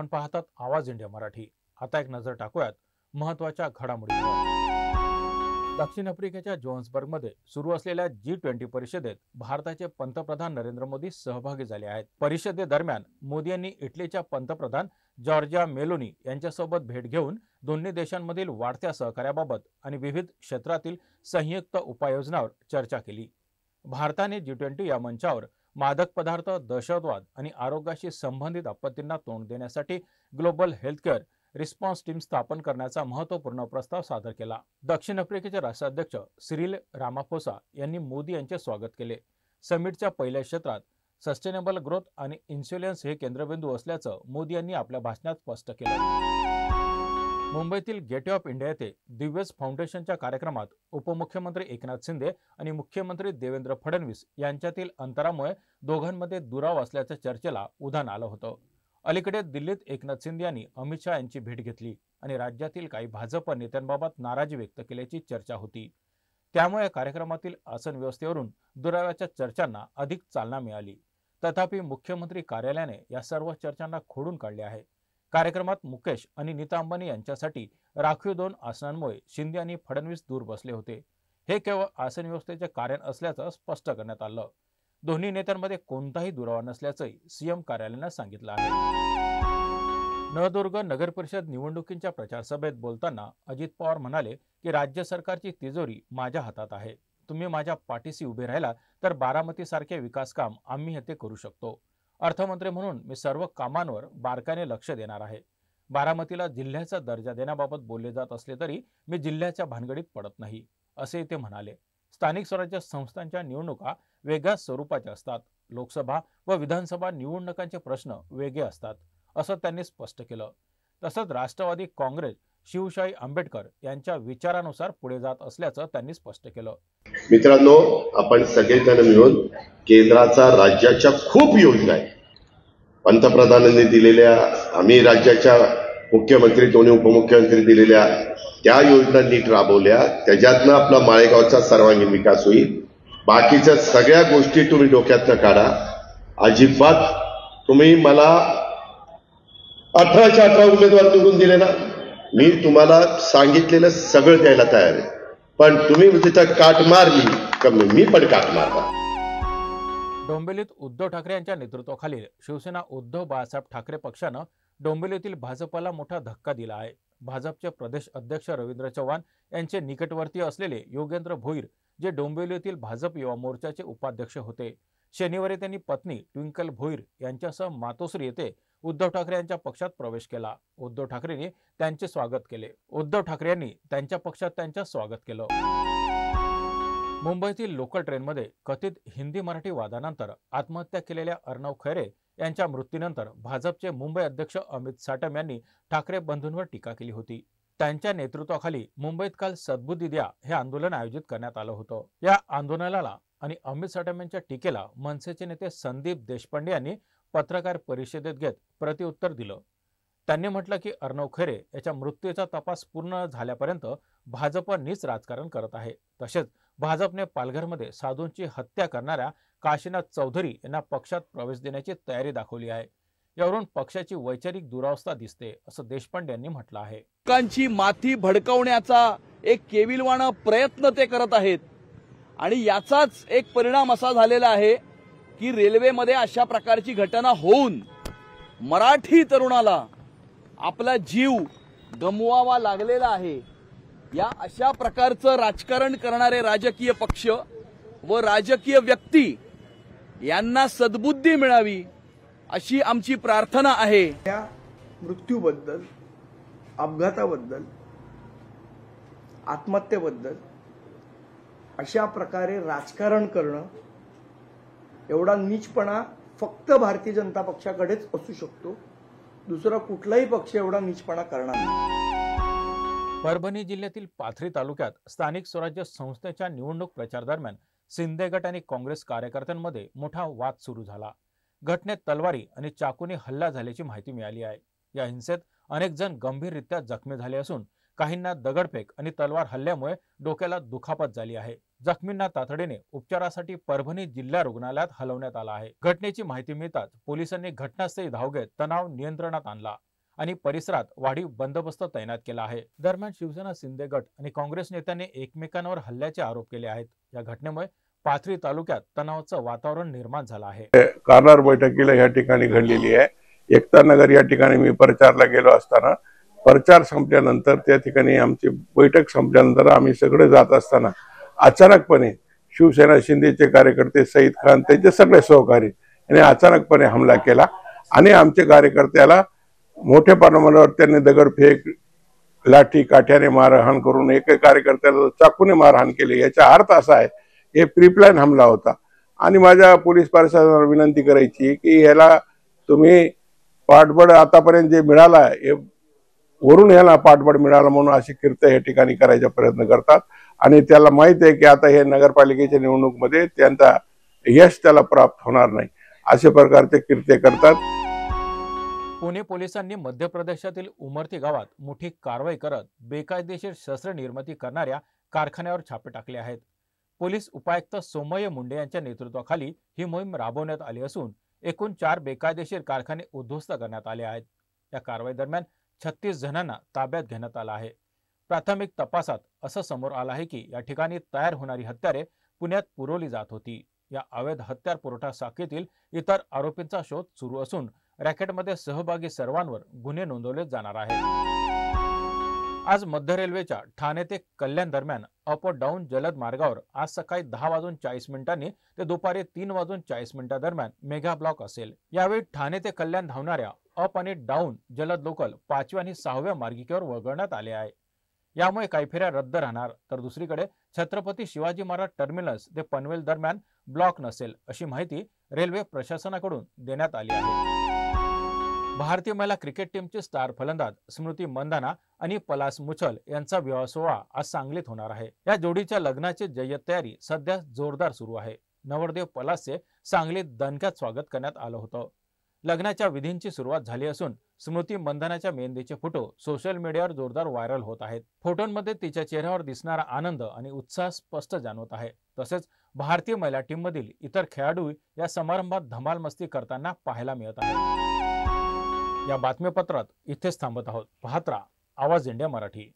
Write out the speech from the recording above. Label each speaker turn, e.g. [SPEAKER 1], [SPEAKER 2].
[SPEAKER 1] आपण पाहतात आवाज इंडिया मराठी। आता एक नजर टाकूयात महत्त्वाच्या घडामोडींवर। दक्षिण आफ्रिकेच्या जोहान्सबर्गमध्ये सुरू असलेल्या G20 परिषदेत भारताचे पंतप्रधान नरेंद्र मोदी सहभागी झाले आहेत। परिषदेदरम्यान मोदी यांनी इटलीच्या पंतप्रधान जॉर्जिया मेलोनी यांच्यासोबत भेट घेऊन दोन्ही देशांमधील वाढत्या सहकार्याबाबत आणि विविध क्षेत्रातील संयुक्त उपाययोजनांवर चर्चा केली। भारताने G20 या मंचावर मादक पदार्थ, दहशतवाद आणि आरोग्याशी संबंधित आपत्तींना तोंड देण्यासाठी ग्लोबल हेल्थकेअर रिस्पॉन्स टीम स्थापन करण्याचा महत्त्वपूर्ण प्रस्ताव सादर केला। दक्षिण आफ्रिकेचे राष्ट्राध्यक्ष सिरिल रामाफोसा यांनी मोदी यांचे स्वागत केले। समिटच्या पहिल्या क्षेत्रात सस्टेनेबल ग्रोथ आणि इन्फ्लुएन्स हे केंद्रबिंदू असल्याचं मोदी यांनी आपल्या भाषणात स्पष्ट केलं। मुंबईतील गेटवे ऑफ इंडिया येथे दिव्यस फाउंडेशनच्या कार्यक्रमात उपमुख्यमंत्री एकनाथ शिंदे आणि मुख्यमंत्री देवेंद्र फडणवीस यांच्यातील अंतरामुळे दोघांमध्ये दुरावा असल्याच्या चर्चेला उधाण आलं होतं। अलीकडे दिल्लीत एकनाथ शिंदे यांनी अमित शहा यांची भेट घेतली आणि राज्यातील काही भाजप नेत्यांबाबत नाराजी व्यक्त केल्याची चर्चा होती। त्यामुळे कार्यक्रमातील आसन व्यवस्थेवरून दुराव्याच्या चर्चांना अधिक चालना मिळाली। तथापि मुख्यमंत्री कार्यालयाने या सर्व चर्चांना खोडून काढले आहे। कार्यक्रमात मुकेश आणि नीता अंबानी यांच्यासाठी राखीव 2 आसनांमुळे शिंदे आणि फडणवीस दूर बसले होते। हे केवळ आसन व्यवस्थेचे कारण असल्याचं स्पष्ट करण्यात आलं। दोन्ही नेत्यांमध्ये कोणताही दुरावा नसल्याचंही सीएम कार्यालयाने सांगितलं आहे। नळदुर्ग नगर परिषद निवडणुकीच्या प्रचार सभेत बोलताना अजित पवार म्हणाले की राज्य सरकारची तिजोरी माझ्या हातात आहे। तुम्ही माझ्या पाठीशी उभे राहिला तर बारामतीसारखे विकास काम आम्ही येथे करू शकतो। अर्थमंत्री म्हणून मी सर्व कामांवर बारकाईने लक्ष देणार आहे। बारामतीला जिल्ह्याचा दर्जा देण्याबाबत बोलले जात असले तरी मी जिल्ह्याच्या भानगडीत पडत नाही, असे ते म्हणाले। स्थानिक स्वराज्य संस्थांच्या निवडणुका वेगळ्या स्वरूपाच्या असतात। लोकसभा व विधानसभा निवडणुकांचे प्रश्न वेगळे असतात, असं त्यांनी स्पष्ट केलं। तसंच राष्ट्रवादी काँग्रेस शिवशाही आंबेडकर यांच्या विचारानुसार पुढे जात असल्याचं त्यांनी स्पष्ट केलं।
[SPEAKER 2] मित्रांनो, आपण सगळेजण मिळून केंद्राचा राज्याच्या खूप योजना आहेत पंतप्रधानांनी दिलेल्या, आम्ही राज्याच्या मुख्यमंत्री दोन्ही उपमुख्यमंत्री दिलेल्या त्या योजना नीट राबवल्या, त्याच्यातनं आपला माळेगावचा सर्वांगीण विकास होईल। बाकीच्या सगळ्या गोष्टी तुम्ही डोक्यातनं काढा। अजिबात तुम्ही मला 18च्या 18 उमेदवार निवडून दिले ना, मी तुम्हाला सांगितलेलं सगळं द्यायला तयार आहे, पण तुम्ही तिथं काट मारली तर मी पण काट मारला।
[SPEAKER 1] डोंबिवलीत उद्धव ठाकरे यांच्या नेतृत्वाखालील शिवसेना उद्धव बाळासाहेब ठाकरे पक्षानं डोंबिवलीतील भाजपला मोठा धक्का दिला आहे। भाजपचे प्रदेश अध्यक्ष रवींद्र चव्हाण यांचे निकटवर्तीय असलेले योगेंद्र भोईर, जे डोंबिवलीतील भाजप युवा मोर्चाचे उपाध्यक्ष होते, शनिवारी त्यांनी पत्नी ट्विंकल भोईर यांच्यासह मातोश्री येथे उद्धव ठाकरे यांच्या पक्षात प्रवेश केला। उद्धव ठाकरेंनी त्यांचे स्वागत केले। उद्धव ठाकरे यांनी त्यांच्या पक्षात त्यांचे स्वागत केलं। मुंबईतील लोकल ट्रेनमध्ये कथित हिंदी मराठी वादानंतर आत्महत्या केलेल्या अर्णव खैरे यांच्या मृत्यूनंतर भाजपचे मुंबई अध्यक्ष अमित साटम यांनी ठाकरे बंधूंवर टीका केली होती। त्यांच्या नेतृत्वाखाली मुंबईत काल सद्बुद्धी द्या हे आंदोलन आयोजित करण्यात आलं होतं। या आंदोलनाला आणि अमित साटम यांच्या टीकेला मनसेचे नेते संदीप देशपांडे यांनी पत्रकार परिषदेत घेत प्रत्युत्तर दिलं। त्यांनी म्हटलं की अर्णव खैरे याच्या मृत्यूचा तपास पूर्ण झाल्यापर्यंत भाजप नीच राजकारण करत आहे। तसेच भाजपने पालघरमध्ये साधूंची हत्या करणाऱ्या काशीनाथ चौधरी यांना पक्षात प्रवेश देण्याची तयारी दाखवली आहे। यावरून पक्षाची वैचारिक दुरावस्था दिसते, असं देशपांडे यांनी म्हटलं आहे।
[SPEAKER 3] लोकांची माथी भडकवण्याचा एक केविलवाणा प्रयत्न ते करत आहेत आणि याचाच एक परिणाम असा झालेला आहे की रेल्वेमध्ये अशा प्रकारची घटना होऊन मराठी तरुणाला आपला जीव गमवावा लागलेला आहे। या अशा प्रकारचं राजकारण करणारे राजकीय पक्ष व राजकीय व्यक्ती यांना सद्बुद्धी मिळावी अशी आमची प्रार्थना आहे।
[SPEAKER 4] या मृत्यूबद्दल, अपघाताबद्दल, आत्महत्येबद्दल अशा प्रकारे राजकारण करणं एवढा नीचपणा फक्त भारतीय जनता पक्षाकडेच असू शकतो। दुसरा कुठलाही पक्ष एवढा नीचपणा करणार नाही।
[SPEAKER 1] परभणी जिल्ह्यातील पाथरी तालुक्यात स्थानिक स्वराज्य संस्थेच्या निवडणूक प्रचार दरम्यान शिंदे गट आणि काँग्रेस कार्यकर्त्यांमध्ये मोठा वाद सुरू झाला। घटनेत तलवारी आणि चाकूने हल्ला झाल्याची माहिती मिळाली आहे। या हिंसेत अनेक जण गंभीररित्या जखमी झाले असून काहींना दगडफेक आणि तलवार हल्ल्यामुळे डोक्याला दुखापत झाली आहे। जखमींना तातडीने उपचारासाठी परभणी जिल्हा रुग्णालयात हलवण्यात आलं आहे। घटनेची माहिती मिळताच पोलिसांनी घटनास्थळी धाव घेत तणाव नियंत्रणात आणला। आणि परिसरात वाढीव बंदोबस्त तैनात केला आहे। दरम्यान शिवसेना शिंदे गट आणि काँग्रेस नेत्यांनी एकमेकांवर हल्ल्याचे आरोप केले आहेत। या घटनेमुळे पाथरी तालुक्यात तणावाचं वातावरण निर्माण झालं आहे।
[SPEAKER 5] कारभार बैठकीला या ठिकाणी घडलेली आहे। एकता नगर या ठिकाणी मी प्रचारला गेलो असताना प्रचार संपल्यानंतर त्या ठिकाणी आमची बैठक संपल्यानंतर आम्ही सगळे जात असताना अचानकपणे शिवसेना शिंदेचे कार्यकर्ते सईद खान त्यांचे सगळे सहकारी यांनी अचानकपणे हमला केला आणि आमच्या कार्यकर्त्याला मोठ्या प्रमाणावर त्यांनी दगडफेक लाठी काठ्याने मारहाण करून एक कार्यकर्त्याला चाकूने मारहाण केली। याचा अर्थ असा आहे हे प्रीप्लॅन हमला होता आणि माझ्या पोलीस प्रशासनाला विनंती करायची की याला तुम्ही पाठबळ आतापर्यंत जे मिळाला हे वरून याला पाठबळ मिळाला म्हणून अशी कीर्ती या ठिकाणी करायचा प्रयत्न करतात आणि त्याला माहित आहे की आता हे नगरपालिकेच्या निवडणुकीमध्ये त्यांचा यश त्याला प्राप्त होणार नाही अशा प्रकारचे कीर्ती करतात।
[SPEAKER 1] पुणे पोलिसांनी मध्य प्रदेशातील उमरती गावात मोठी कारवाई करत बेकायदेशीर शस्त्र निर्मिती करणाऱ्या कारखान्यावर छापे टाकले आहेत। पोलीस उपायुक्त सोमय्य मुंडे यांच्या नेतृत्वाखाली ही मोहीम राबवण्यात आली असून एकूण 4 बेकायदेशीर कारखाने उद्ध्वस्त करण्यात आले आहेत। या कारवाई दरम्यान 36 जणांना ताब्यात घेण्यात आलं आहे। प्राथमिक तपासात असं समोर आलं आहे की या ठिकाणी तयार होणारी हत्यारे पुण्यात पुरवली जात होती। या अवैध हत्यार पुरवठा शाखेतील इतर आरोपींचा शोध सुरू असून रॅकेटमध्ये सहभागी सर्वांवर गुन्हे नोंदवले जाणार आहेत। आज मध्य रेल्वेच्या ठाणे ते कल्याण दरम्यान अप डाऊन जलद मार्गावर आज सकाळी 10:40 ते दुपारी 3:40 दरम्यान मेगा ब्लॉक असेल। यावेळी ठाणे ते कल्याण धावणाऱ्या अप आणि डाऊन जलद लोकल 5व्या आणि 6व्या मार्गिकेवर वगळण्यात आले आहे। यामुळे काही फेऱ्या रद्द राहणार तर दुसरीकडे छत्रपती शिवाजी महाराज टर्मिनस ते पनवेल दरम्यान ब्लॉक नसेल अशी माहिती रेल्वे प्रशासनाकडून देण्यात आली आहे। भारतीय महिला क्रिकेट टीमची स्टार फलंदाज स्मृती मंधाना आणि पलाश मुछल यांचा विवाह सोहळा आज सांगलीत होणार आहे। या जोडीच्या लग्नाची जय्यत तयारी सध्या जोरदार सुरू आहे। नवरदेव पलाशचे सांगलीत दणक्यात स्वागत करण्यात आलं होतं। लग्नाच्या विधींची सुरुवात झाली असून स्मृती मंधानाच्या मेहंदीचे फोटो सोशल मीडियावर जोरदार व्हायरल होत आहेत। फोटोंमध्ये तिच्या चेहऱ्यावर दिसणारा आनंद आणि उत्साह स्पष्ट जाणवत आहे। तसेच भारतीय महिला टीम मधील इतर खेळाडू या समारंभात धमाल मस्ती करताना पाहायला मिळत आहे। या बातमीपत्रात इथेच थांबत आहोत। पाहत रहा आवाज इंडिया मराठी।